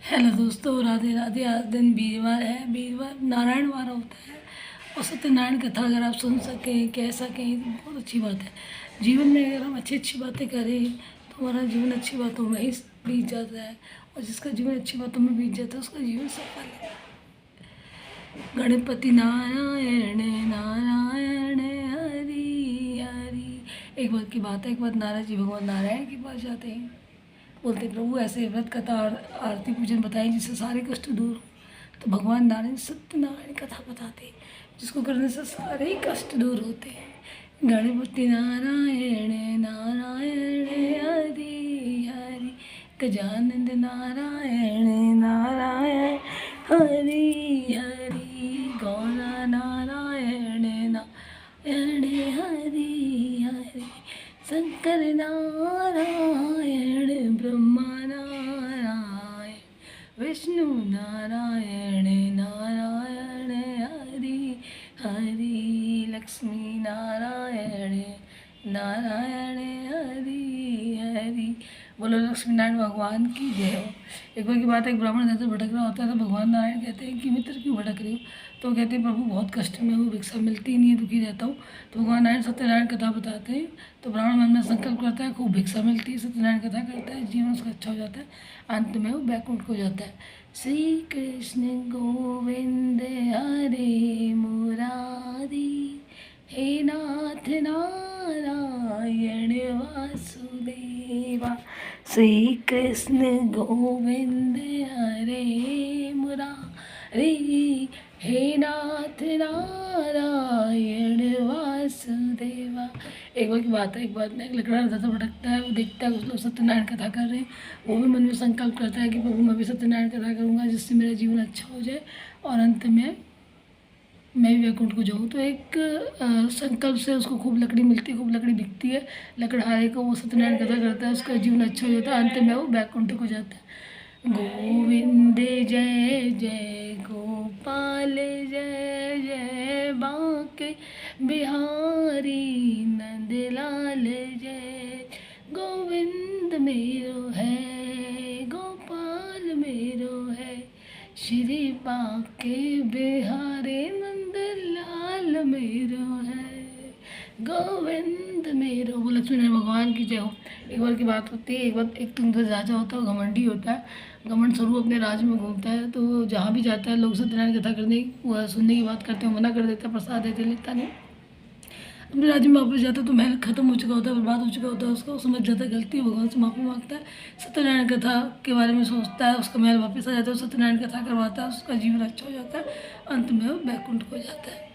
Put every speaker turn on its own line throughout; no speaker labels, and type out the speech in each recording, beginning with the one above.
Hello दोस्तों, राधे राधे। आज दिन वीरवार है। वीरवार नारायण वार होता है और सत्यनारायण कथा अगर आप सुन सकें, कह सकें तो बहुत अच्छी बात है। जीवन में अगर हम अच्छी अच्छी बातें करें तो हमारा जीवन अच्छी बातों में ही बीत जाता है, और जिसका जीवन अच्छी बातों में बीत जाता है उसका जीवन सफल है। गणपति नारायण नारायण हरि हरि। एक बार की बात है, एक बार नारद जी भगवान नारायण के पास जाते हैं। बोलते प्रभु ऐसे व्रत कथा और आरती पूजन बताएं जिससे सारे कष्ट दूर हो। तो भगवान नारायण सत्यनारायण कथा बताते हैं जिसको करने से सारे ही कष्ट दूर होते हैं। गणपति नारायण नारायण हरि हरि। गजानंद नारायण नारायण हरि हरि। गौरा नारायण नारायण हरि हरि। शंकर नारायण ब्रह्मा नारायण विष्णु नारायण नारायण हरि हरि। लक्ष्मी नारायण नारायण हरि हरि। बोलो लक्ष्मी नारायण भगवान की जय हो। एक बार की बात है, एक ब्राह्मण इधर भटक रहा होता है तो भगवान नारायण कहते हैं कि मित्र क्यों भटक रहे हो। तो कहते हैं प्रभु बहुत कष्ट में हूँ, भिक्षा मिलती ही नहीं है, दुखी रहता हूँ। तो भगवान नारायण सत्यनारायण कथा बताते हैं। तो ब्राह्मण मन में संकल्प करता है, खूब भिक्षा मिलती है, सत्यनारायण कथा करता है, जीवन उसका अच्छा हो जाता है, अंत में वो बैकुंठ को जाता है। श्री कृष्ण गोविंद हरे मुरारी, हे नाथ नारायण वासुदेवा। श्री कृष्ण गोविंद हरे मुरारी, हे नाथ नारायण वासुदेवा। एक बार की बात है, एक बार एक लकड़ा रहता था, भटकता है, वो देखता है कुछ लोग सत्यनारायण कथा कर रहे हैं। वो भी मन में संकल्प करता है कि प्रभु मैं भी सत्यनारायण कथा करूँगा जिससे मेरा जीवन अच्छा हो जाए और अंत में मैं भी वैकुंठ को जाऊँ। तो एक संकल्प से उसको खूब लकड़ी मिलती है, खूब लकड़ी बिकती है। लकड़हारे को वो सत्यनारायण कथा करता है, उसका जीवन अच्छा हो जाता है, अंत में वो वैकुंठ को जाता है। गोविंद जय जय गोपाल जय जय बांके बिहारी नंदलाल जय। गोविंद मेरो है गोपाल मेरो है, श्री बांके बिहारी नंदलाल मेरो है। गोविंद मेरो। वो लक्ष्मी नारायण भगवान की जय हो। एक बार की बात होती है, एक बार एक तुंग राजा होता है, घमंडी होता है। घमंड स्वरूप अपने राज्य में घूमता है, तो जहाँ भी जाता है लोग सत्यनारायण कथा करने सुनने की बात करते हैं, मना कर देता है, प्रसाद देते लेता नहीं। अपने राज्य में वापस जाता है तो महल खत्म हो चुका होता है, बर्बाद हो चुका होता है, उसको समझ जाता है गलती, भगवान से माफ़ी मांगता है, सत्यनारायण कथा के बारे में सोचता है, उसका महल वापस आ जाता है, सत्यनारायण कथा करवाता है, उसका जीवन अच्छा हो जाता है, अंत में वो बैकुंठ को जाता है।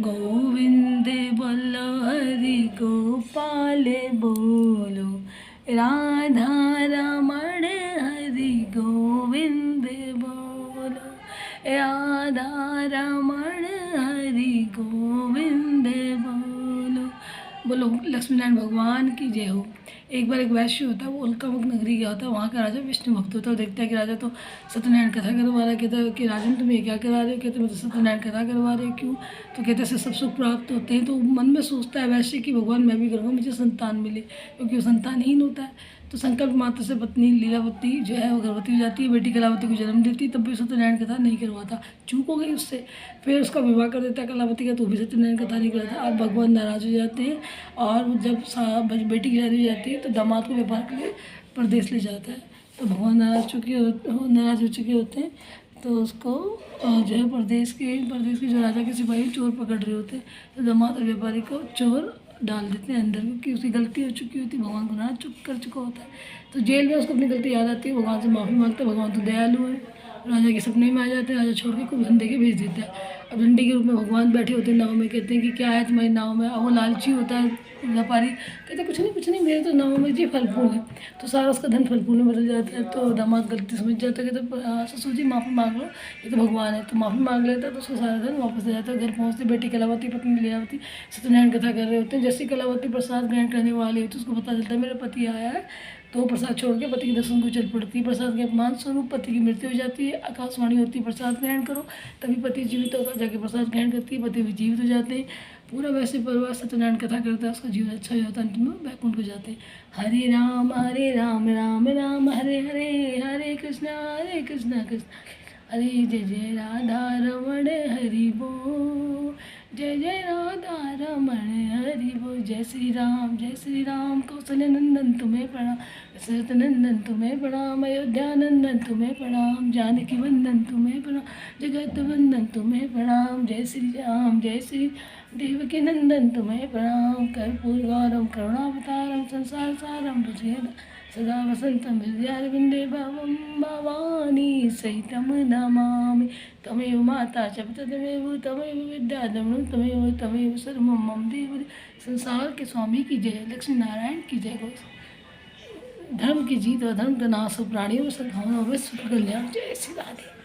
गोविंद बोलो हरि गोपाल बोलो, राधा रमण हरि गोविंद बोलो, राधा रमण हरि गोविंद बोलो। बोलो लक्ष्मी नारायण भगवान की जय हो। एक बार एक वैश्य होता है, वो उल्कामुख नगरी गया होता है, वहाँ का राजा विष्णु भक्त होता है। वो देखता है कि राजा तो सत्यनारायण कथा करवा रहा है। कहता है कि राजन तुम ये क्या करा रहे हो। कहते मैं तो सत्यनारायण कथा करवा रहे हो। क्यों। तो कहते हैं सब सुख प्राप्त होते हैं। तो मन में सोचता है वैश्य कि भगवान मैं भी करूँगा, मुझे संतान मिले, क्योंकि वो संतानहीन होता है। तो संकल्प मात्र से पत्नी लीलावती जो है वो गर्भवती हो जाती है, बेटी कलावती को जन्म देती है, तब भी सत्यनारायण कथा नहीं करवाता, चूक हो गई उससे। फिर उसका विवाह कर देता है कलावती का, तो भी सत्यनारायण कथा नहीं करता। अब भगवान नाराज हो जाते हैं, और जब बेटी की शादी हो जाती है तो दामाद को व्यापार के लिए प्रदेश ले जाता है। तो भगवान नाराज हो चुके होते हैं, तो उसको जो है प्रदेश के जो राजा के सिपाही चोर पकड़ रहे होते हैं, तो दामाद और व्यापारी को चोर डाल देते हैं अंदर, क्योंकि उसकी गलती हो चुकी होती है, भगवान को नाराज कर चुका होता है। तो जेल में उसको अपनी गलती याद आती है, भगवान से माफ़ी मांगता है, भगवान तो दयालु है, राजा के सपने में आ जाते हैं, राजा छोड़ के खूब धन दे के भेज देता है। अब डंडी के रूप में भगवान बैठे होते हैं नाव में, कहते हैं कि क्या है तुम्हारी नाव में। अब वो लालची होता है व्यापारी, कहते कुछ नहीं मेरे तो नाव में जी फल फूल है। तो सारा उसका धन फल फूल में बदल जाता है। तो दामाद गलती समझ जाता है, कहते ससुर जी माफ़ी मांग लो, ये तो भगवान है। तो माफ़ी मांग लेता है, तो उसका सारा धन वापस आ जाता है। घर पहुँचते बेटी कलावती पत्नी लीलावती सत्यनारायण कथा कर रहे होते हैं। जैसे कलावती प्रसाद ग्रहण करने वाली होती है, उसको पता चलता है मेरा पति आया है, तो वो प्रसाद छोड़ के पति के दर्शन को चल पड़ती है। प्रसाद के अपमान स्वरूप पति की मृत्यु हो जाती है। आकाशवाणी होती है प्रसाद ग्रहण करो, तभी पति जीवित होकर जाके प्रसाद ग्रहण करती है, पति भी जीवित हो जाते हैं। पूरा वैसे परिवार सत्यनारायण कथा करता है, उसका जीवन अच्छा हो जाता है, अंत में बैकुंठ को जाते हैं। हरे राम राम राम हरे हरे, हरे कृष्णा कृष्ण हरे, जय जय राधा रमण हरि बोल, जय जय राधा रमण हरि बोल। जय श्री राम कौशल्य नंदन तुम्हें प्रणाम, दशरथ नंदन तुम्हें प्रणाम, अयोध्या नंदन तुम्हें प्रणाम, जानकी वंदन तुम्हें प्रणाम, जगत वंदन तुम्हें प्रणाम। जय श्री देवकी नंदन तुम्हें प्रणाम, कर्पूर गौरम करुणावतारम संसार सारम भुजगेन्द्र सदा वसंतम हृदयारविंदे भवम भवानी सहितम नमामि। तमेव माता च पिता तमेव विद्या तमेव सर्वं मम देव। संसार के स्वामी की जय, लक्ष्मी नारायण की जय। गो धर्म की जीत और धर्म का नाश हो, प्राणियों में सद्भावना, विश्व कल्याण। जय श्री राधे।